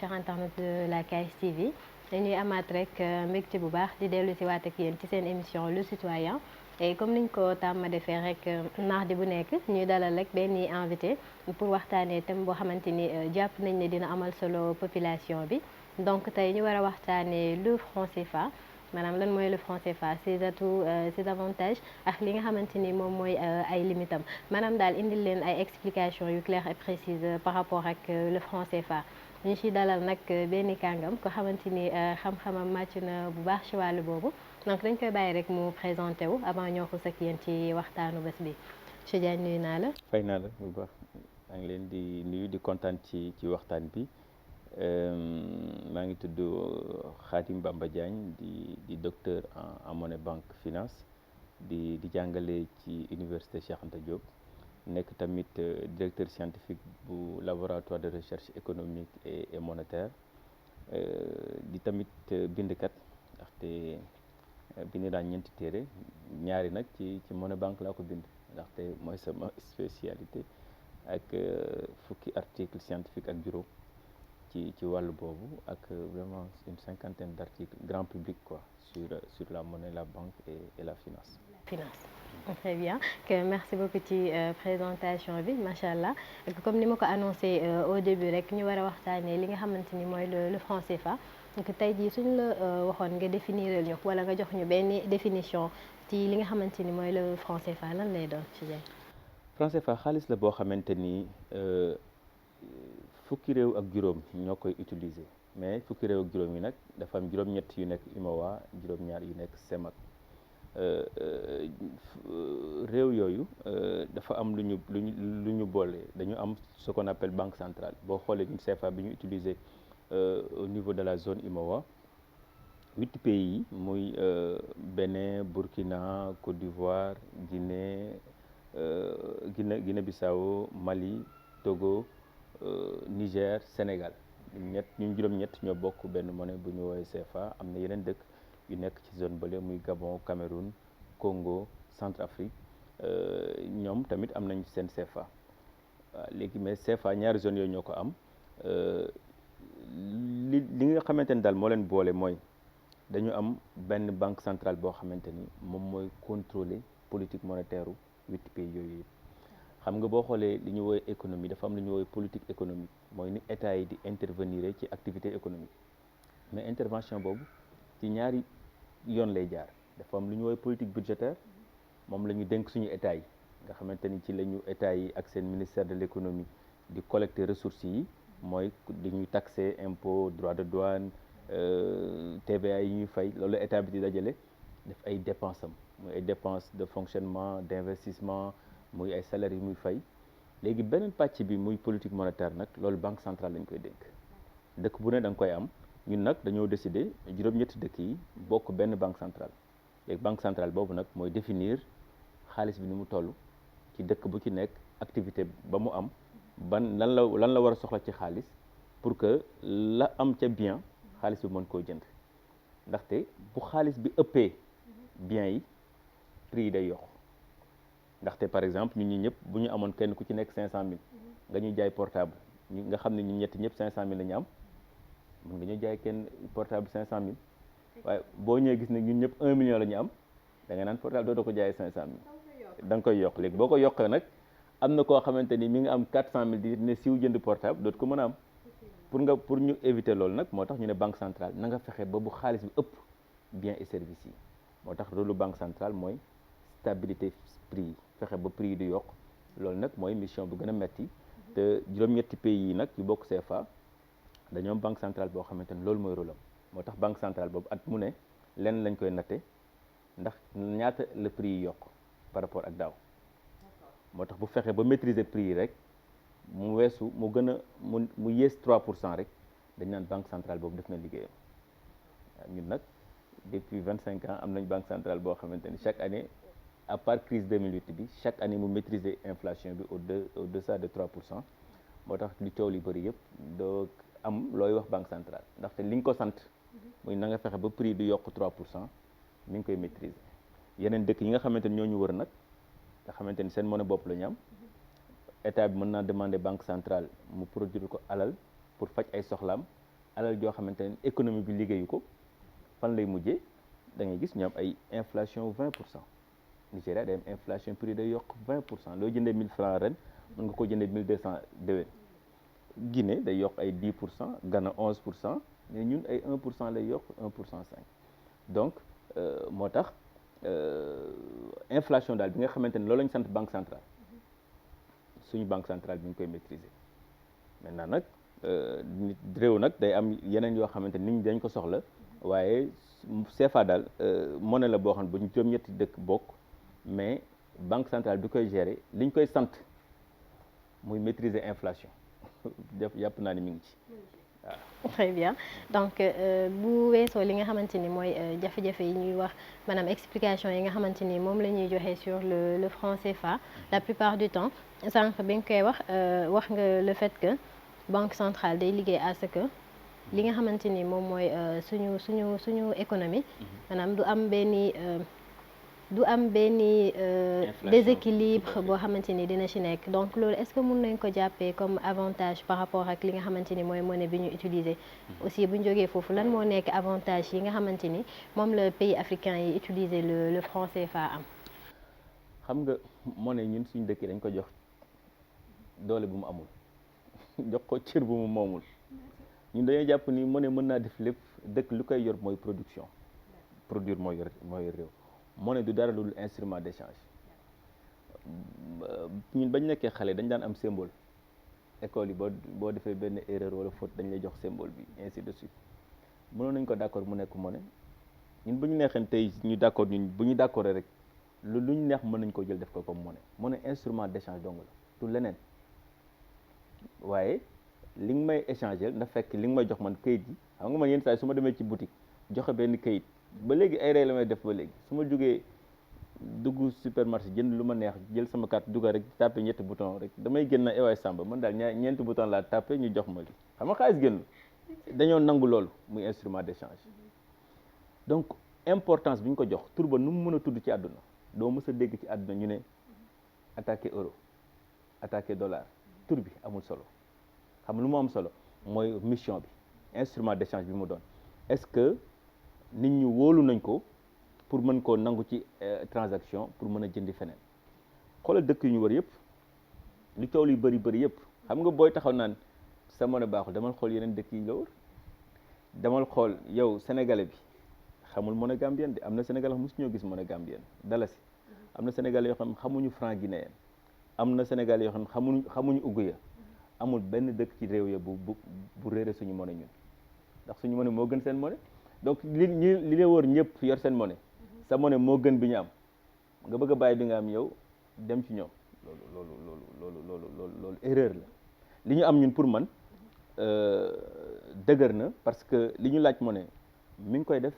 chers internautes de la KSTV dañuy amaat rek mbégte bu baax di dellu si waat ak yéen ci seen émission Le Citoyen et comme niñ ko tàmm defee rek mardi bu nekk ñuy dalal rek benn invité pour waxtaanee thème boo xamante ni jàpp nañ ne dina amal solo population bi donc tey ñu war a waxtaanee le franc CFA maanaam lan mooy le franc CFA ses atouts ses avantages ak li nga xamante ni moom mooy ay limitam maanaam daal indil leen ay explications yu claires et précises par rapport ak le franc CFA ñu ci dalal nag benn kàngam ko xamante ni xam-xamam màcc na bu baax ci wàllu boobu donc dañ koy bàyyi rek mu présenté wu avant ñoo ko ak yéen ci waxtaanu bés bi monsieur Diagne nuyu naa la. fay naa la bu baax maa ngi leen di nuyu di kontaan ci waxtaan bi. maa ngi tudd Khadim Bamba Diagne di docteur en monnaie banque finance di jàngale ci université Cheikh Anta Diop nekk tamit directeur scientifique bu laboratoire de recherche économique et monétaire di tamit bindkat ndaxte bind naa ñeenti téere ñaari nag ci monnaie banque laa ko bind ndaxte mooy sama spécialité ak fukki article scientifique ak juróom ci wàllu boobu ak vraiment une cinquantaine d'articles grand public quoi sur la monnaie, la banque et la finance. Très bien merci beaucoup ci présentation bi macha allah comme ni ma ko annoncé au début rek ñu war a waxtaanee li nga xamante ni mooy le franc CFA donc tey jii suñ la waxoon nga définir ñu wala nga jox ñu benn définition ci li nga xamante ni mooy le franc CFA lan lay doon ci jeex. franc CFA xaalis la boo xamante ni fukki réew ak juróom ñoo koy utiliser mais fukki réew ak juróom yi nag dafa am juróom-ñett yu nekk UMOA juróom-ñaar yu nekk CEMAC réew yooyu dafa am lu ñu boole dañu am ce qu'on appelle banque centrale boo xoolee ñun CFA bi ñu utiliser au niveau de la zone UMOA 8 pays yi muy Bénin, Burkina, Côte d'Ivoire, Guinée-Bissau, Mali, Togo, Niger, Sénégal ñun juróom-ñett ñoo bokk benn monnaie bu ñu woowee CFA am na yeneen dëkk yu nekk ci zone bële muy Gabon, Cameroun, Congo, Centrafrique ñoom tamit am nañ seen CFA waaw léegi mais CFA ñaari zone yooyu ñoo ko am li nga xamante ni daal moo leen boole mooy dañu am benn banque centrale boo xamante ni moom mooy contrôler politique monétaire u 8 pays yooyu yëpp xam nga boo xoolee li ñu woowee économie dafa am lu ñu woowee politique économique mooy ni état yi di intervenir ci activité économique mais intervention boobu ci ñaari yoon lay jaar dafa am lu ñu woowee politique budgétaire moom la ñu dénk suñu état yi nga xamante ni ci la ñu état yi ak seen ministère de l'économie di collecter ressources yi mooy di ñuy taxer impôt droit de douane TVA yi ñuy fay loolu état bi di dajale def ay dépenses am muy ay dépenses de fonctionnement d'investissement muy ay salaires yi muy fay léegi beneen pàcc bi muy politique monétaire nag loolu banque centrale lañ koy dénk dëkk bu ne da nga koy am ñun nag dañoo décider juróom-ñetti dëkk yi bokk benn banque centrale léegi banque centrale boobu nag mooy définir xaalis bi ni mu toll ci dëkk bu ci nekk activité ba mu am lan la war a soxla ci xaalis pour que la am ca bien xaalis bi mën koo jënd ndaxte bu xaalis bi ëppee bien yi prix yi day yokk ndaxte par exemple ñun ñi ñëpp bu ñu amoon kenn ku ci nekk 500000 nga ñuy jaay portable nga xam ne ñun ñetti ñëpp 500000 la ñu am mën nga ñu jaay kenn portable 500000 waaye boo ñëwee gis ne ñun ñëpp 1 million la ñu am da nga naan portable dootoo ko jaayee 500000 da nga koy yokk léegi boo ko yokkee nag am na koo xamante ni mi nga am 400000 di ne siw jënd portable dootu ko mën a am pour ñu éviter loolu nag moo tax ñu ne banque centrale na nga fexe ba bu xaalis bi ëpp biens et services yi moo tax rôle banque centrale mooy stabilité prix yi fexe ba prix yi du yokk loolu nag mooy mission bu gën a metti te juróom-ñetti pays yi nag yu bokk CFA dañoo am banque centrale boo xamante ni loolu mooy rôle am moo tax banque centrale boobu at mu ne lenn lañ koy natte ndax ñaata la prix yi yokk par rapport ak daaw moo tax bu fexe ba maîtriser prix yi rek mu weesu mu gën a mu yées 3% rek dañ naan banque centrale boobu def na liggéeyam ñun nag depuis 25 ans am nañ banque centrale boo xamante ni chaque année à part crise 2008 bi chaque année mu maîtriser inflation bi au-deçà de 3% moo tax li coow li bëri yëpp doo am looy wax banque centrale ndaxte li nga ko sant muy na nga fexe ba prix du yokk 3% mi ngi koy maîtriser yeneen dëkk yi nga xamante ni ñoo ñu wër nag nga xamante ni seen monnaie bopp la ñu am état bi mën naa demander banque centrale mu produire ko alal pour faj ay soxlaam alal joo xamante ne économie bi liggéeyu ko fan lay mujjee da ngay gis ñu am ay inflation 20%. Nigéria day am inflation prix day yokk 20%. loo jëndee 1000 francs ren mën nga ko jëndee 1200 déwén. Guinée day yokk ay 10%, Ghana 11%, mais ñun ay 1% lay yokk 1% 5. Donc moo tax inflation daal bi nga xamante ne loolu lañ sant banque centrale suñu banque centrale bi ñu koy maîtriser. Maintenant nag nit réew nag day am yeneen yoo xamante ni nit ñi dañ ko soxla waaye CFA daal monnaie la boo xam ne bu ñu juróom-ñetti dëkk bokk mais banque centrale bi koy gérer li ñu koy sant muy maîtriser inflation yàpp naa ni mi ngi ci waaw. Très bien donc bu weesoo li nga xamante ni mooy jafe-jafe yi ñuy wax maanaam explication yi nga xamante ni moom la ñuy joxe sur le franc CFA la plupart du temps sànq bi nga koy wax nga le fait que banque centrale day liggéey à ce que li nga xamante ni moom mooy suñu économie maanaam du am benn déséquilibre boo xamante ni dina ci nekk donc loolu est-ce que mën nañ ko jàppee comme avantage par rapport ak li nga xamante ni mooy monnaie bi ñu utiliser aussi bu ñu jógee foofu lan moo nekk avantage yi nga xamante ni moom la pays africain yi utiliser le franc CFA am. xam nga monnaie ñun suñu dëkk dañ ko jox doole bu mu amul jox ko cër bu mu moomul ñun dañoo jàpp ni monnaie mën naa def lépp dëkk lu koy yor mooy production produire mooy yor réew. monnaie du dara lu dul instrument d'échange ñun bañ nekkee xale dañ daan am symbole école yi boo defee benn erreur wala faute dañ lay jox symbole bi ainsi de suite mënoon nañ ko d'accord mu nekk monnaie ñun bu ñu neexee tey ñu d'accord ñun bu ñu d'accord rek lu ñu neex mën nañ ko jël def ko comme monnaie instrument d'échange dong la du leneen waaye li nga may échanger na fekk li nga may jox man kayit yi xam nga man yenn saa yi su ma demee ci boutique joxe benn kayit ba léegi ay rey la may def ba léegi su ma jógee dugg supermarché jënd lu ma neex jël sama carte dugal rek tapé ñetti bouton rek damay génn na ewaay Samba man daal ñeenti bouton laa tapé ñu jox ma li xam nga xaalis génn dañoo nangu loolu muy instrument d'échange donc importance bi ñu ko jox tur ba nu mu mën a tudd ci àdduna doo mës a dégg ci àdduna ñu ne attaqué euro attaqué dollar tur bi amul solo xam nga lu mu am solo mooy mission bi instrument d'échange bi mu doon est-ce que nit ñi wóolu nañ ko pour mën koo nangu ci transaction pour mën a jëndi feneen xoolal dëkk yu ñu wër yëpp li coow li bëri yëpp xam nga booy taxaw naan sa monnaie baaxul damal xool yeneen dëkk yi nga wër damal xool yow sénégalais bi xamul monnaie gambienne de am na sénégalais xam mosu ñoo gis monnaie gambienne dalasi am na sénégalais yoo xam xamuñu franc guinéen am na sénégalais yoo xam xamuñu uguya amul benn dëkk ci réew ya bu réere suñu monnaie ñun ndax suñu monnaie moo gën seen monnaie donc li la wër ñëpp yor seen monnaie sa monnaie moo gën bi ñu am nga bëgg a bàyyi bi nga am yow dem ci ñoom loolu erreur la li ñu am ñun pour man dëgër na parce que li ñu laaj monnaie mi ngi koy def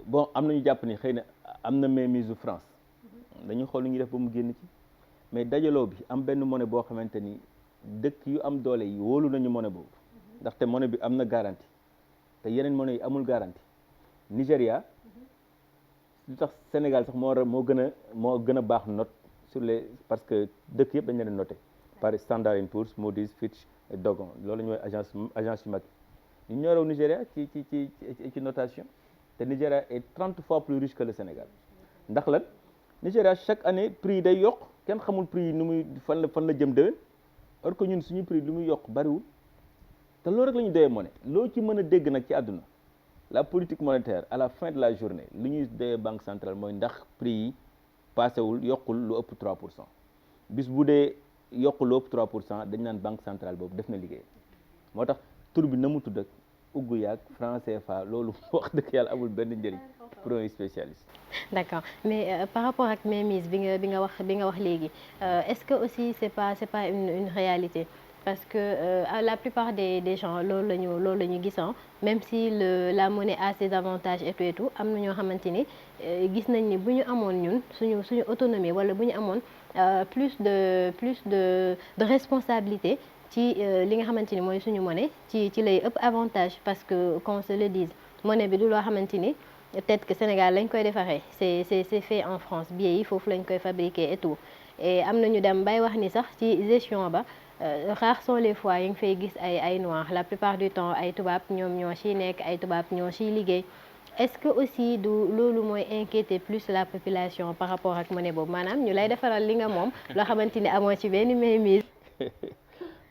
bon am nañu jàpp ni xëy na am na mainmise France dañuy xool lu ñuy def ba mu génn ci mais dajaloo bi am benn monnaie boo xamante ni dëkk yu am doole yi wóolu nañu monnaie boobu ndaxte monnaie bi am na garantie te yeneen monnaie yi amul garantie Nigéria lu tax Sénégal sax moo gën a baax note sur les parce que dëkk yëpp dañ leen noté par Standard & Poor's, Moody's, Fitch et Dogon loolu ñooy agence yu mag yi ñu ñoo raw Nigéria ci notation te Nigéria est 30 fois plus riche que le Sénégal ndax lan Nigéria chaque année prix yi day yokk kenn xamul prix yi nu muy fan la jëm déwén or que ñun suñu prix lu muy yokk bariwul te loolu rek la ñu doyee monnaie loo ci mën a dégg nag ci àdduna la politique monétaire à la fin de la journée lu ñuy doyee banque centrale mooy ndax prix yi paasewul yokkul lu ëpp 3% bis bu dee yokkul lu ëpp 3% dañ naan banque centrale boobu def na liggéey moo tax tur bi na mu tudd ak ugg yaag franc CFA loolu wax dëgg yàlla amul benn njëriñ pour un spécialiste. D'accord mais par rapport ak mainmise bi nga wax léegi est-ce que aussi c'est pas une réalité parce que la plupart des gens loolu la ñu gis même si la monnaie a ses avantages et tout am na ñoo xamante ni gis nañ ni bu ñu amoon ñun suñu autonomie wala bu ñu amoon plus de responsabilité ci li nga xamante ni mooy suñu monnaie ci lay ëpp avantage parce que qu'on se le dise monnaie bi du loo xamante ni peut-être que Sénégal lañ koy defaree c'est fait en France billets yi foofu lañ koy fabriquer et tout et am na ñu dem bay wax ni sax ci gestion ba rares sont les fois yi nga fay gis ay noirs la plupart du temps ay tubaab ñoom ñoo ciy nekk ay tubaab ñoo ciy liggéey. est-ce que aussi du loolu mooy inquiéter plus la population par rapport ak monnaie boobu maanaam ñu lay defaral li nga moom loo xamante ni amoo ci benn mainmise.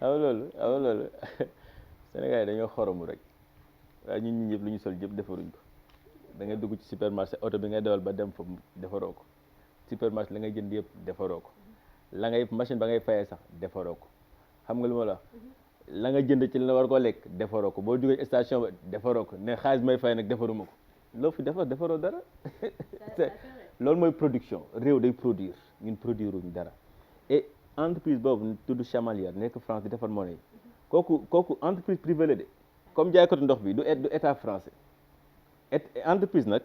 aw loolu Sénégal yi dañoo xoromu rek waaye ñun ñi ñëpp lu ñu sol yëpp defaruñ ko da ngay dugg ci supermarché oto bi ngay dawal ba dem fa defaroo ko supermarché la ngay jënd yëpp defaroo ko la ngay machine ba ngay fayee sax defaroo ko xam nga lu ma la wax la nga jënd ci la war koo lekk defaroo ko boo duggee station ba defaroo ko ne xaalis may fay nag defaruma ko loo fi defaroo dara loolu mooy production réew day produire ñun produire wuñ dara et entreprise boobu tudd Chamalières nekk France di defar monnaie kooku entreprise privée la de comme jaaykatu ndox bi du état français entreprise nag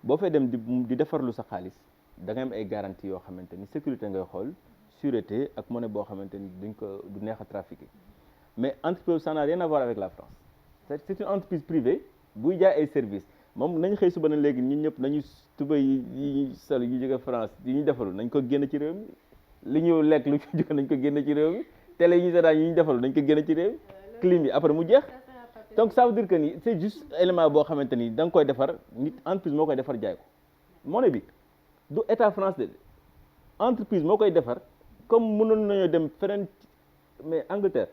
boo fay dem di defarlu sa xaalis da ngay am ay garantie yoo xamante ni sécurité ngay xool sûreté ak monnaie boo xamante ni du neex a trafiquer mais entreprise ça n'a rien à voir avec la France c'est une entreprise privée buy jaay ay services moom nañ xëy suba na léegi ñun ñëpp nañu tuba yi ñuy sol yu jóge France yi ñuy defarul nañ ko génn ci réew mi li ñu lekk lu ñu jóge nañ ko génn ci réew mi télé yi ñu seetaan yi ñu defarul nañ ko génn ci réew mi clim yi après mu jeex donc ça veut dire que ni c'est juste élément boo xamante ni da nga koy defar nit entreprise moo koy defar jaay ko monnaie bi du état France de entreprise moo koy defar comme mënoon nañoo dem feneen mais Angleterre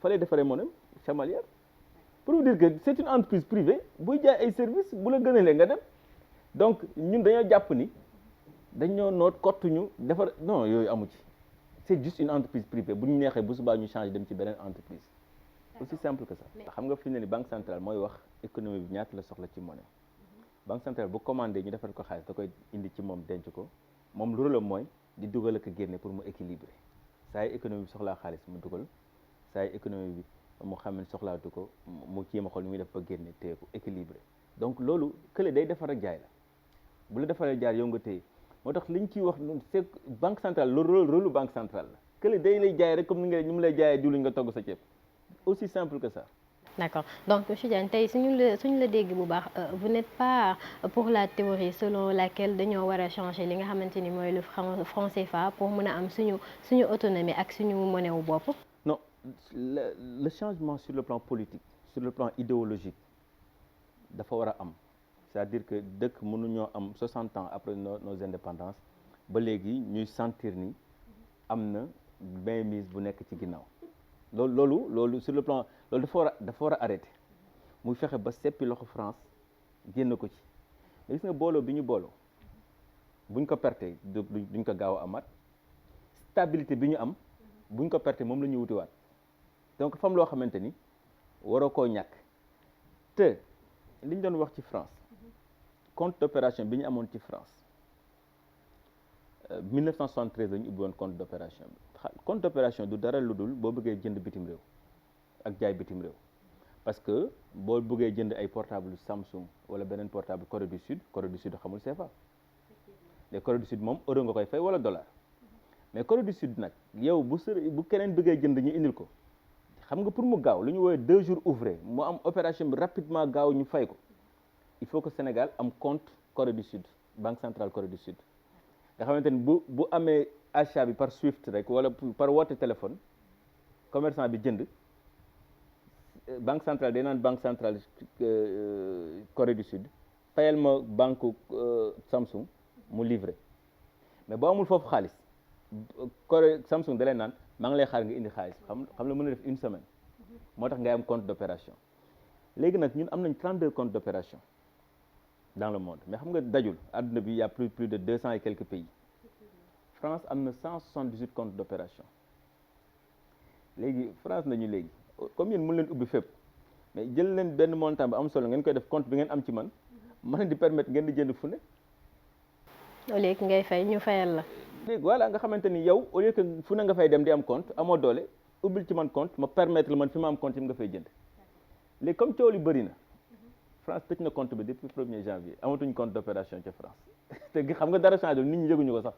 fa lay defaree monnaie Chamalières pour vous dire que c'est une entreprise privée buy jaay ay services bu la gënalee nga dem donc ñun dañoo jàpp ni dañoo noot kottuñu defar non yooyu amu ci c'est juste une entreprise privée bu ñu neexee bu subaa ñu changer dem ci beneen entreprise aussi simple que ça. xam nga fi ne ni banque centrale mooy wax économie bi ñaata la soxla ci monnaie banque centrale bu commandé ñu defal ko xaalis da koy indi ci moom denc ko moom rôle am mooy di dugal ak génne pour mu équilibrer saa yu économie bi soxlaa xaalis mu dugal saa yu économie bi mu xam ne soxlaatu ko mu jéem a xool ni muy def ba génne téye ko équilibré donc loolu kële day defar ak jaay la bu la defaree jaay yow nga téye moo tax li ñu ciy wax c'est banque centrale loolu rôle banque centrale la kële day lay jaay rek comme ni mu lay jaayee diwlin nga togg sa ceeb aussi simple que ça. D'accord donc monsieur Diagne tey suñu la dégg bu baax vous n'êtes pas pour la théorie selon laquelle dañoo war a changer li nga xamante ni mooy le franc CFA pour mën a am suñu autonomie ak suñu monnaie wu bopp. non le changement sur le plan politique sur le plan idéologique dafa war a am c'est-à-dire que dëkk mënuñoo am 60 ans après nos indépendances ba léegi ñuy sentir ni am na mainmise bu nekk ci ginnaaw. loolu sur le plan loolu dafa war a arrêter muy fexe ba seppi loxo France génn ko ci mais gis nga booloo bi ñu booloo buñ ko perte duñ ko gaaw a amaat stabilité bi ñu am buñ ko perte moom la ñuy wutiwaat donc fam loo xamante ni waroo koo ñàkk te li ñu doon wax ci France compte d'opération bi ñu amoon ci France 1973 la ñu ubbi woon compte d'opération bi compte d'opération du dara lu dul boo bëggee jënd bitim réew ak jaay bitim réew parce que boo bëggee jënd ay portable Samsung wala beneen portable Corée du Sud xamul CFA mais Corée du Sud moom euro nga koy fay wala dollar mais Corée du Sud nag yow bu keneen bëggee jënd ñu indil ko xam nga pour mu gaaw lu ñu woowee 2 jours ouvrés mu am opération bi rapidement gaaw ñu fay ko il faut que Sénégal am compte Corée du Sud banque centrale Corée du Sud nga xamante ni bu amee achat bi par Swift rek wala par woote téléphone commerçant bi jënd banque centrale day naan banque centrale Corée du Sud fayal ma banque Samsung mu livré mais boo amul foofu xaalis Samsung da leen naan maa ngi lay xaar nga indi xaalis xam la mën a def une semaine moo tax ngay am compte d'opération léegi nag ñun am nañ 32 comptes d'opération dans le monde mais xam nga dajul àdduna bi y a plus de 200 et quelques pays France am na 178 comptes d'opération léegi France nañu léegi comme yéen mën leen ubbi fépp mais jël leen benn montant bu am solo ngeen koy def compte bi ngeen am ci man mën di permettre ngeen di jënd fu ne. au lieu que ngay fay ñu fayal la. léegi voilà nga xamante ni yow au lieu que fu ne nga fay dem di am compte amoo doole ubbil ci man compte ma permettre la man fi ma am compte yi nga fay jënd léegi comme coow li bëri na France tëj na compte bi depuis 1er janvier amatuñ compte d'opération ca France te xam nga dara changé nit ñi yëguñu ko sax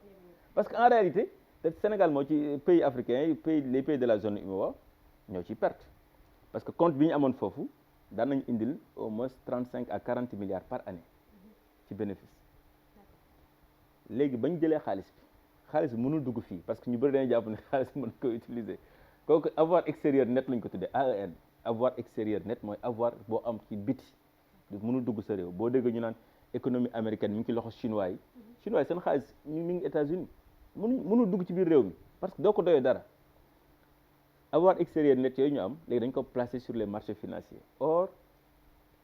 parce que en réalité te Sénégal moo ci pays africains yi les pays de la zone UEMOA ñoo ci perte parce que compte bi ñu amoon foofu daan nañu indil au moins 35 à 40 milliards par année ci bénéfice léegi bañ jëlee xaalis mënul dugg fii parce que ñu bëri dañuy jàpp ne xaalis mën ko utiliser kooku avoir extérieur net lañ ko tuddee AEN. avoir extérieur net mooy avoir boo am ci biti mënul dugg sa réew boo déggee ñu naan économie américaine mi ngi ci loxo chinois yi chinois yi seen xaalis mi ngi États-Unis mënul dugg ci biir réew mi parce que doo ko doyee dara avoir extérieur net yooyu ñu am léegi dañ ko placer sur les marchés financiers or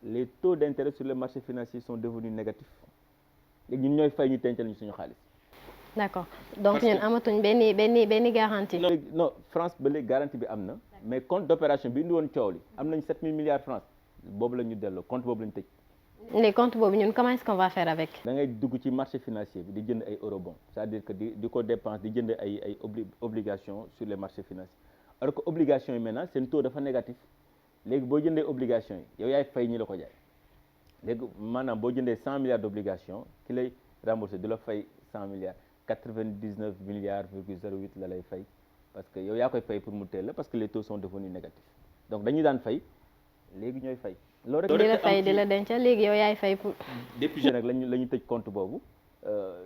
les taux d'intérêt sur les marchés financiers sont devenus négatifs léegi ñun ñooy fay ñu tencal ñu suñu xaalis. D'accord donc ñun amatuñ benn garantie. non France ba léegi garantie bi am na mais compte d'opération bi indi woon coow li am nañ 7000 milliards francs boobu la ñu delloo compte boobu la ñu tëj. les comptes boobu ñun comment est-ce qu'on va faire avec. da ngay dugg ci marché financier bi di jënd ay eurobond c'est-à-dire que di ko dépense di jënd ay obligations sur les marchés financiers alors que obligations yi maintenant seen taux dafa négatif léegi boo jëndee obligations yi yow yaay fay ñi la ko jaay léegi maanaam boo jëndee 100 milliards d'obligations ki lay remboursé du la fay 100 milliards 99 milliards virgule 08 la lay fay parce que yow yaa koy fay pour mu teel la parce que les taux sont devenus négatifs donc dañuy daan fay léegi ñooy fay. loolu rek di la fay di la dencal léegi yow yaay fay pour. depuis nag la ñu tëj compte boobu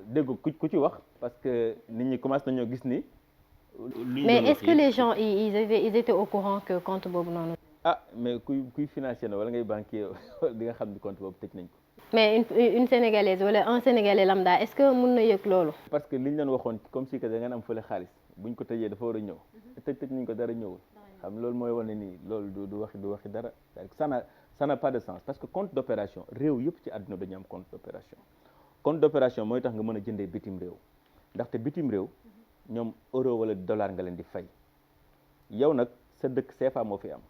dégg ku ci wax parce que nit ñi commencé nañoo gis ni. mais est-ce que les gens ils étaient au courant que compte boobu noonu. ah mais kuy financier na wala ngay banquier di nga xam ni compte boobu tëj nañ ko. mais une sénégalaise wala un sénégalais lambda est-ce que mun na yëg loolu. parce que li ñu leen waxoon comme si que da ngeen am fële xaalis buñ ko tëjee dafa war a ñëw tëj nañ ko dara ñëwul xam loolu mooy wane ni loolu du waxi dara ça n'a pas de sens parce que compte d'opération réew yëpp ci àdduna dañu am compte d'opération compte d'opération mooy tax nga mën a jëndee bitim réew ndaxte bitim réew ñoom euro wala dollar nga leen di fay yow nag sa dëkk CFA moo fi am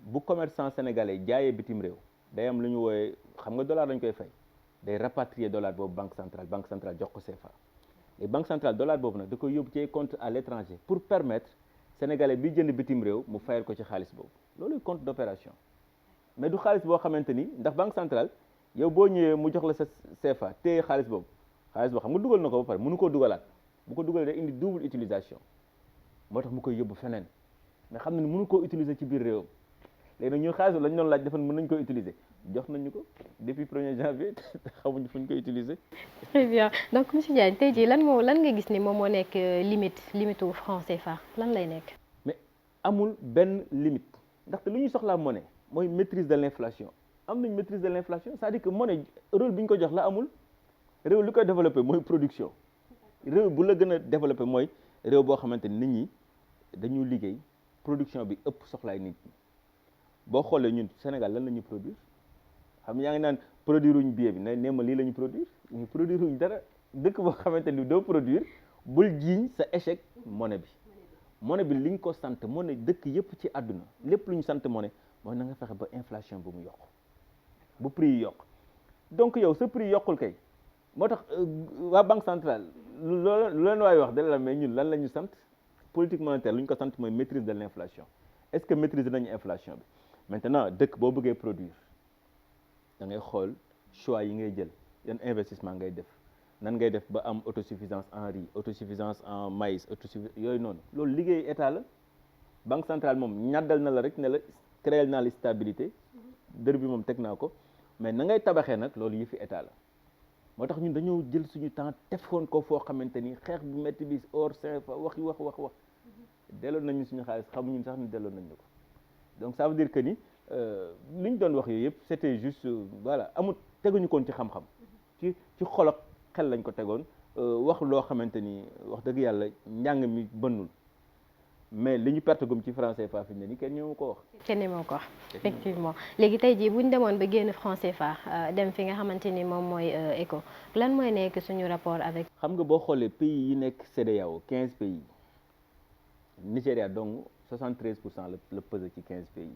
bu commerçant sénégalais jaayee bitim réew day am lu ñu wooyee xam nga dollar lañ koy fay day rapatrier dollar boobu banque centrale jox ko CFA et banque centrale dollar boobu nag da koy yóbbu ci compte à l'étranger pour permettre sénégalais bi jënd bitim réew mu fayal ko ci xaalis boobu loolu compte d'opération mais du xaalis boo xamante ni ndax banque centrale yow boo ñëwee mu jox la sa CFA téye xaalis boobu xam nga dugal na ko ba pare mënu koo dugalaat bu ko dugalee day indi double utilisation moo tax mu koy yóbbu feneen mais xam na ni mënu koo utiliser ci biir réewam léegi nag ñun xaalis lañu doon laaj defoon mën nañu ko utiliser jox nañu ko depuis 1er janvier xamuñu fu ñu koy utiliser. très bien donc monsieur Diagne tey jii lan nga gis ni moom moo nekk limite u franc CFA lan lay nekk. mais amul benn limite ndaxte lu ñuy soxlaa monnaie mooy maîtrise de l'inflation am nañ maîtrise de l'inflation c'est-à-dire que monnaie rôle bi ñu ko jox la amul réew li koy développé mooy production réew bu la gën a développé mooy réew boo xamante ni nit ñi dañu liggéey production bi ëpp soxlaay nit ñi boo xoolee ñun Sénégal lan la ñuy produire xam nga yaa ngi naan produire wuñ billet bi ne ma lii la ñu produire ñu produire wuñ dara dëkk boo xamante ni doo produire bul jiiñ sa échec monnaie bi li ñu ko sant monnaie dëkk yëpp ci àdduna lépp lu ñu sant monnaie mooy na nga fexe ba inflation bu mu yokk bu prix yi yokk donc yow sa prix yokkul kay moo tax waa banque centrale lu leen waay wax dala la mais ñun lan la ñu sant politique monétaire lu ñu ko sant mooy maîtrise de l'inflation est-ce que maîtriser nañu inflation bi maintenant dëkk boo bëggee produire da ngay xool choix yi ngay jël yan investissement ngay def nan ngay def ba am autosuffisance en riz autosuffisance en maïs yooyu noonu loolu liggéey état la banque centrale moom ñaddal na la rek ne la créer naa la stabilité dër bi moom teg naa ko mais na ngay tabaxee nag loolu yëfi état la moo tax ñun dañoo jël suñu temps tefoon ko foo xamante ni xeex bu métti bi hors CFA wax delloon nañu suñu xaalis xamuñu sax ni delloon nañu ko donc ça veut dire que ni li ñu doon wax yooyu yëpp c'était juste voilà amul teguñu koon ci xam-xam ci xol ak xel lañ ko tegoon wax loo xamante ni wax dëgg yàlla njàng mi bënnul mais li ñu perte gum ci franc CFA fi mu ne nii kenn ñëw ko wax. kenn ñëw ko wax effectivement léegi tey jii bu ñu demoon ba génn franc CFA dem fi nga xamante ni moom mooy ECO lan mooy nekk suñu rapport avec. xam nga boo xoolee pays yi nekk CEDEAO 15 pays Nigéria donc 73% la pesé ci 15 pays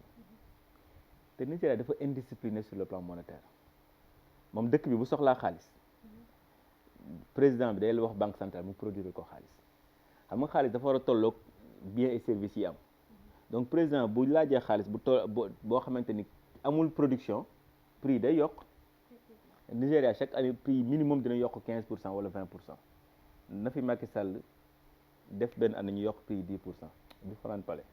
te Nigéria dafa indiscipliné sur le plan monétaire moom dëkk bi bu soxlaa xaalis président bi day wax banque centrale mu produire ko xaalis xam nga xaalis dafa war a tolloog biens et services yi am donc président bu laajee xaalis boo xamante ni amul production prix day yokk Nigéria chaque année prix minimum dina yokk 15% wala 20% na fi Macky Sall def benn année ñu yokk prix 10% du fanaan palais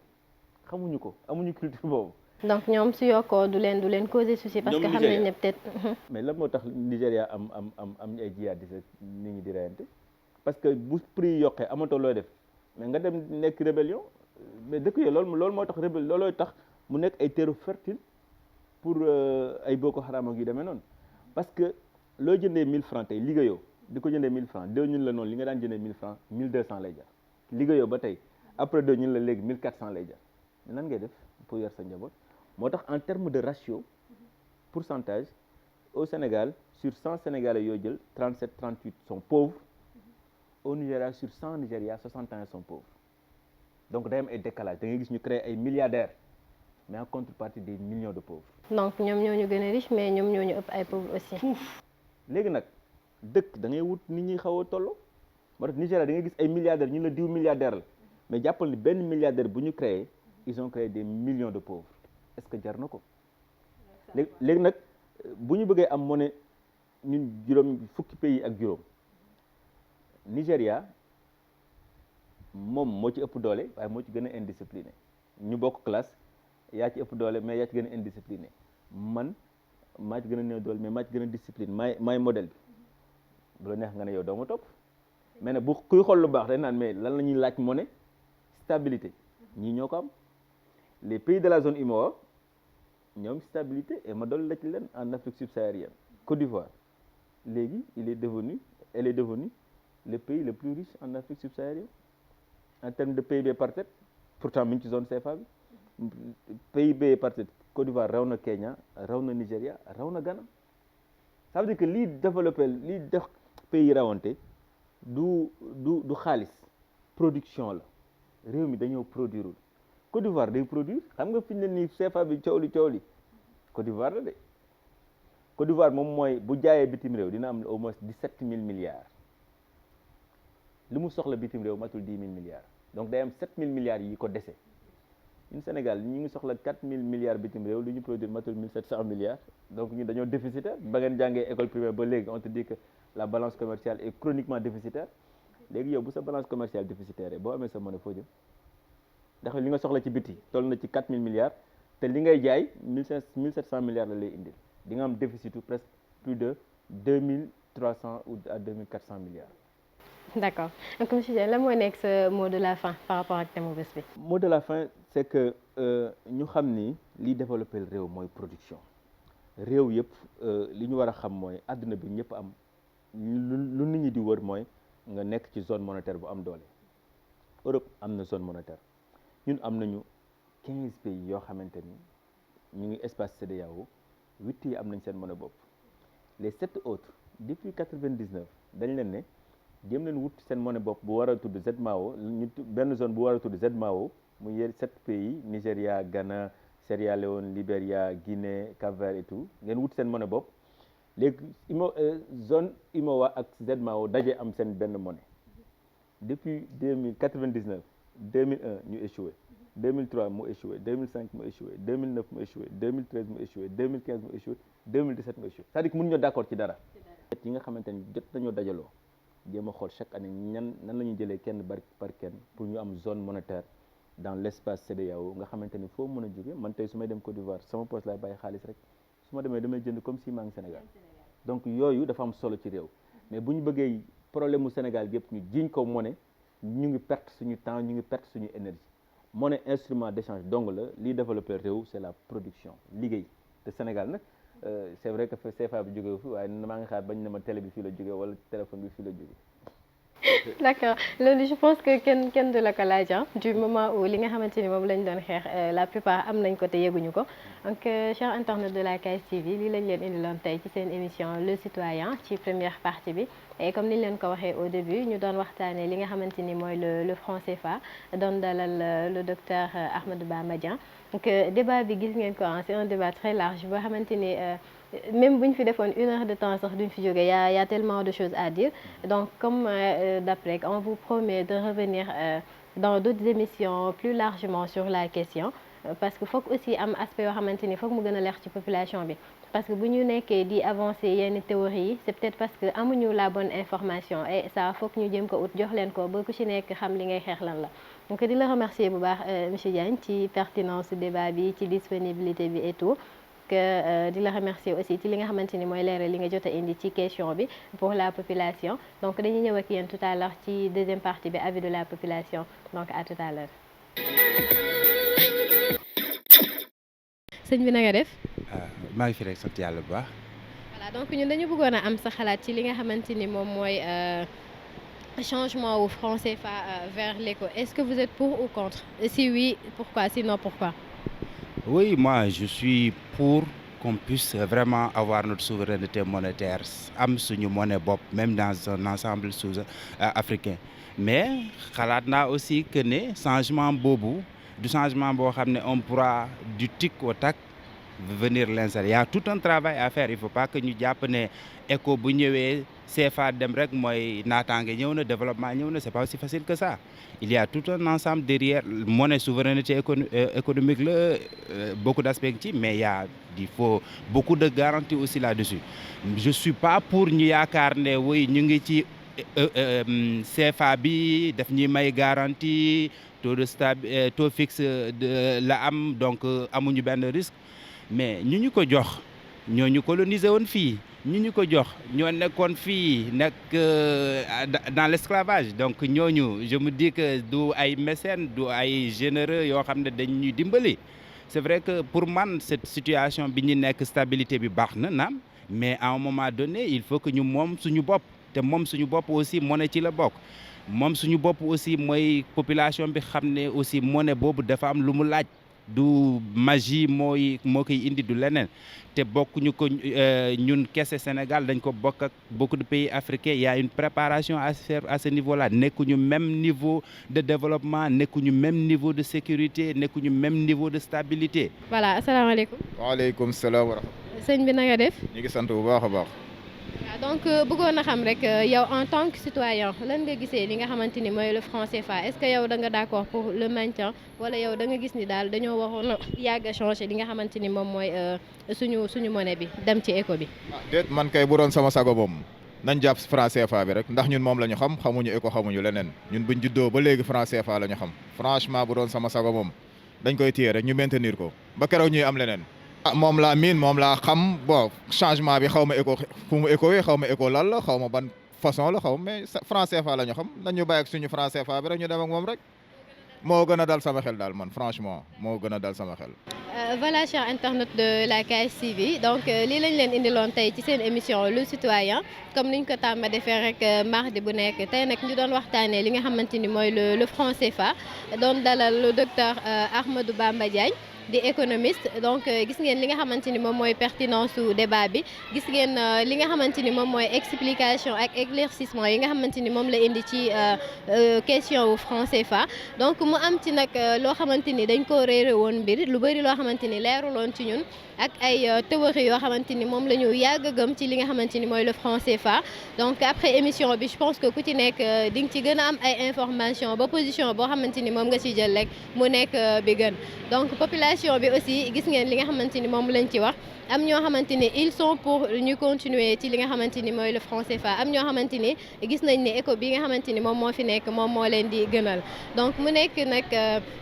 xamuñu ko amuñu culture boobu. donc ñoom su yokkoo du leen causer souci parce que xam nañ ne peut-être. mais lan moo tax Nigéria am ay jihadistes nit ñi di reyante parce que bu prix yi yokkee amatoo looy def mais nga dem nekk rébellion mais dëkk yooyu loolu moo tax loolooy tax mu nekk ay terreau fertile pour ay Boko Haram ak yu demee noonu parce que loo jëndee 1000 francs tey liggéeyoo di ko jëndee 1000 francs 2 ñun la noonu li nga daan jëndee 1000 francs 1200 lay jar liggéeyoo ba tey après 2 ñun la léegi 1400 lay jar nan ngay def pour yor sa njaboot moo tax en terme de ratio pourcentage au Sénégal sur 100 Sénégalais yoo jël 37 38 sont pauvres au Nigeria sur 100 Nigérias 61 sont pauvres donc day am ay décalage da ngay gis ñu créer ay milliardaires mais en contrepartie des millions de pauvres. donc ñoom ñoo ñu gën a riche mais ñoom ñoo ñu ëpp ay pauvres aussi. léegi nag dëkk da ngay wut nit ñi xaw a tolloo moo tax Nigéria da ngay gis ay milliardaires ñu la diw milliardaire la mais jàppal ni benn milliardaire bu ñu créé ils ont créé des millions de pauvres est-ce que jar na ko. léegi nag bu ñu bëggee am monnaie ñun juróom fukki pays ak juróom Nigéria moom moo ci ëpp doole waaye moo ci gën a indiscipliné ñu bokk classe yaa ci ëpp doole mais yaa ci gën a indiscipliné man maa ci gën a néew doole mais maa ci gën a discipline maay modèle bi bu la neex nga ne yow doo ma topp mais nag bu kuy xool lu baax day naan mais lan la ñuy laaj monnaie stabilité ñii ñoo ko am les pays de la zone UEMOA ñoom stabilité et ma dolli la ci leen en Afrique subsaharienne Côte d'Ivoire léegi elle est devenue le pays le plus riche en Afrique subsaharienne en termes de PIB par tête pourtant mi ngi ci zone CFA bi PIB par tête Côte d'Ivoire raw na Kenya raw na Nigéria raw na Ghana ça veut dire que lii développé lii def pays rawante du xaalis production la réew mi dañoo produire Côte d'Ivoire day produire xam nga fi ñu ne nii CFA bi coow li Côte d'Ivoire la de Côte d'Ivoire moom mooy bu jaayee bitim réew dina am au moins 17 000 milliards li mu soxla bitim réew matul 10 000 milliards donc day am 7 000 milliards yi ko dese ñun Sénégal ñu ngi soxla 4 000 milliards bitim réew li ñu produire matul 1700 milliards donc ñun dañoo déficitaire ba ngeen jàngee école primaire ba léegi on te dit que la balance commerciale est chroniquement déficitaire léegi yow bu sa balance commerciale déficitaire boo amee sa monnaie foo jëm ndax li nga soxla ci biti toll na ci 4 000 milliards te li ngay jaay 1700 milliards la lay indil di nga am déficitu presque plus de 2300 ou à 2400 milliards. D'accord donc monsieur Diagne lan mooy nekk sa mot de la fin par rapport ak thème bés bi. mot de la fin c'est que ñu xam ni liy développé réew mooy production réew yëpp li ñu war a xam mooy àdduna bi ñëpp am lu nit ñi di wër mooy nga nekk ci zone monétaire bu am doole. Europe am na zone monétaire ñun am nañu 15 pays yoo xamante ni ñu ngi espace CEDEAO 8 yi am nañ seen monnaie bopp les 7 autres depuis 99 dañ leen ne. jéem leen wut seen monnaie bopp bu war a tudd ZMAO ñu benn zone bu war a tudd ZMAO mu yër 7 pays Nigéria Ghana Sierra Leone Libéria Guinée Cap-Vert et tout ngeen wut seen monnaie bopp léegi zone UEMOA ak ZMAO daje am seen benn monnaie depuis 2099 2001 ñu échoué 2003 mu échoué 2005 mu échoué 2009 mu échoué 2013 mu échoué 2015 mu échoué 2017 mu échoué c'est-à-dire que mënuñoo d'accord ci dara yi nga xamante ni jot nañoo dajaloo jéem a xool chaque année nan la ñuy jëlee kenn par kenn pour ñu am zone monétaire dans l'espace CEDEAO nga xamante ni foo mën a jóge man tey su may dem Côte d'Ivoire sama poche laay bàyyi xaalis rek su ma demee damay jënd comme si maa ngi Sénégal donc yooyu dafa am solo ci réew mais bu ñu bëggee problème mu Sénégal yëpp ñu jiiñ ko monnaie ñu ngi perte suñu temps ñu ngi perte suñu énergie monnaie instrument d'échange dong la liy développé réew c'est la production liggéey te Sénégal nag c'est vrai que CFA bi jóge fi waaye maa ngi xaar bañ na ma télé bi fii la jóge wala téléphone bi fii la jóge. D'accord loolu je pense que kenn du la ko laaj du moment où li nga xamante ni moom lañ doon xeex la plupart am nañ ko te yëguñu ko donc chers internautes de la KS TV lii lañ leen indiloon tey ci seen émission Le Citoyen ci première partie bi et comme niñ leen ko waxee au début ñu doon waxtaanee li nga xamante ni mooy le franc CFA doon dalal le docteur Ahmadou Bamba Dieng donc débat bi gis ngeen ko c'est un débat très large boo xamante ni même bu ñu fi defoon 1 heure de temps sax duñ fi jógee y a tellement de choses à dire donc comme d'après on vous promet de revenir dans d'autres émissions plus largement sur la question parce que foog aussi am aspect yoo xamante ni foog mu gën a leer ci population bi parce que bu ñu nekkee di avancer yenn théories yi c'est peut-être parce que amuñu la bonne information et ça foog ñu jëm ko ut jox leen ko ba ku ci nekk xam li ngay xeex lan la donc di la remercier bu baax monsieur Diagne ci pertinence débat bi ci disponibilité bi et tout que di la remercier aussi ci li nga xamante ni mooy leeral li nga jot a indi ci question bi pour la population donc dañuy ñëw ak yéen tout à l'heure ci deuxième partie bi avis de la population donc à tout à l'heure. sëñ bi na nga def. maa ngi fi rek sant yàlla bu baax. voilà donc ñun dañu bëggoon a am sa xalaat ci li nga xamante ni moom mooy changement wu franc CFA vers l'éco. Est-ce que vous êtes pour ou contre? Si oui, pourquoi? Sinon, pourquoi? Oui, moi je suis pour qu'on puisse vraiment avoir notre souveraineté monétaire, am suñu monnaie bopp, même dans un ensemble africain. Mais xalaat naa aussi que ne changement boobu du changement boo xam ne on pourra du tic au tac venir l'installer. Il y a tout un travail à faire. Il faut pas que ñu jàpp ne éco bu ñëwee CFA dem rek mooy naataange ñëw na développement ñëw na, c'est pas aussi facile que ça. Il y a tout un ensemble derrière monnaie souveraineté économique la beaucoup d'aspects ci, mais il faut beaucoup de garanties aussi là-dessus. Je suis pas pour ñu yaakaar ne oui ñu ngi ci CFA bi daf ñuy may garantie taux fixe de la am, donc amuñu benn risque. Mais ñu ko jox ñoo ñu colonisé woon fii ñu ko jox ñoo nekkoon fii nekk dans l'esclavage, donc ñooñu je me dis que du ay mécènes du ay généreux yoo xam ne dañ ñuy dimbali. C'est vrai que pour man cette situation bi ñu nekk stabilité bi baax na naam, mais à un moment donné il faut que ñu moom suñu bopp te moom suñu bopp aussi monnaie ci la bokk. moom suñu bopp aussi mooy population bi xam ne aussi monnaie boobu dafa am lu mu laaj. Du magie moo koy indi du leneen te bokkuñu ko ñun kese Sénégal dañ ko bokk ak beaucoup de pays africains. Il y a une préparation à faire à ce niveau-là. Nekkuñu même niveau de développement, nekkuñu même niveau de sécurité, nekkuñu même niveau de stabilité. Voilà, asalaamaaleykum. waaleykum salaam wa rahmatulah. sëñ bi na nga def. ñu ngi sant bu baax a baax. donc bëggoon na xam rek yow en tant que citoyen lan nga gisee li nga xamante ni mooy le franc CFA. Est-ce que yow da nga d'accord pour le maintien wala yow da nga gis ni daal dañoo waroon a yàgg a changer li nga xamante ni moom mooy suñu monnaie bi dem ci éco bi. déet man kay bu doon sama sago moom nañ jàpp franc CFA bi rek ndax ñun moom la ñu xam xamuñu éco xamuñu leneen ñun buñ juddoo ba léegi franc CFA la ñu xam franchement bu doon sama sago moom dañ koy téye rek ñu maintenir ko ba keroog ñuy am leneen. moom laa miin moom laa xam bon changement bi xaw ma éco fu mu éco yi xaw ma éco lan la xaw ma ban façon la xaw ma mais franc CFA la ñu xam nañu bàyyi ak suñu franc CFA bi rek ñu dem ak moom rek moo gën a dal sama xel daal man franchement moo gën a dal sama xel. Voilà chers internautes de la KSTV donc lii lañ leen indiloon tey ci seen émission le citoyen comme niñ ko tàmm defee rek mardi bu nekk tey nag ñu doon waxtaanee li nga xamante ni mooy le franc CFA doon dalal le docteur Ahmadou Bamba Diagne di économiste. Donc gis ngeen li nga xamante ni moom mooy pertinence su débat bi gis ngeen li nga xamante ni moom mooy explication ak éclaircissement yi nga xamante ni moom la indi ci question wu franc CFA. Donc mu am ci nag loo xamante ni dañ koo réere woon mbir lu bëri loo xamante ni leeruloon ci ñun ak ay théories yoo xamante ni moom la ñu yàgg a gëm ci li nga xamante ni mooy le franc CFA. Donc après émission bi je pense que ku ci nekk di nga ci gën a am ay information ba position boo xamante ni moom nga ci jël rek mu nekk bi gën. Donc population bi aussi gis ngeen li nga xamante ni moom lañ ci wax am ñoo xamante ni ils sont pour ñu continuer ci li nga xamante ni mooy le franc CFA am ñoo xamante ni gis nañ ne éco bi nga xamante ni moom moo fi nekk moom moo leen di gënal. Donc mu nekk nag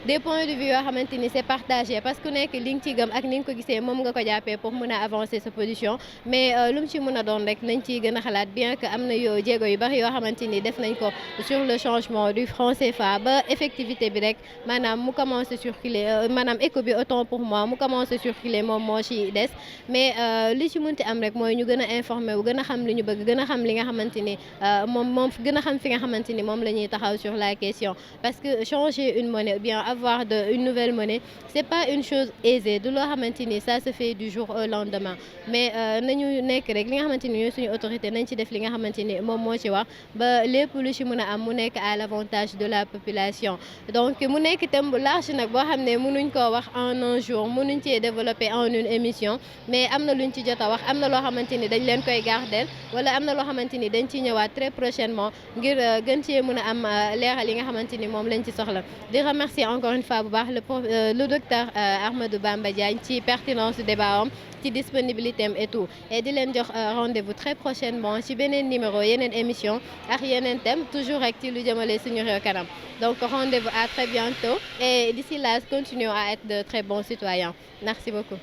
des points de vue yoo xamante ni c'est partagé parce que nekk li nga ci gëm ak ni nga ko gisee moom nga ko jàppee pour mën a avancer sa position mais lu mu ci mën a doon rek nañ ciy gën a xalaat bien que am na yoo jéego yu bari yoo xamante ni def nañ ko sur le changement du franc CFA ba effectivité bi rek maanaam mu commencé circuler maanaam éco bi autant pour moi mu commencé circuler moom moo ci des. Mais li ci mënti am rek mooy ñu gën a informé wu gën a xam li ñu bëgg gën a xam li nga xamante ni moom gën a xam fi nga xamante ni moom la ñuy taxaw sur la question parce que changer une monnaie ou bien avoir une nouvelle monnaie c'est pas une chose aisée du loo xamante ni ça se fait du jour au lendemain mais nañu nekk rek li nga xamante ni ñooy suñu autorité nañ ci def li nga xamante ni moom moo ci wax ba lépp lu ci mën a am mu nekk à l'avantage de la population. Donc mu nekk thème bu large nag boo xam ne mënuñ koo wax en un jour mënuñ cee développer en une émission mais am na luñ ci jot a wax am na loo xamante ni dañ leen koy garder wala am na loo xamante ni dañ ciy ñëwaat très prochainement ngir gën cee mën a am leeral yi nga xamante ni moom lañ ci soxla. Di remercier encore une fois bu baax le docteur Ahmadou Bamba Diagne ci pertinence du débat am ci disponibilité am et tout et di leen jox rendez-vous très prochainement ci beneen numéro yeneen émission ak yeneen thème toujours rek ci lu jëmale suñu réew kanam. Donc rendez-vous à très bientôt et d'ici là continuons à être de très bons citoyens. Merci beaucoup.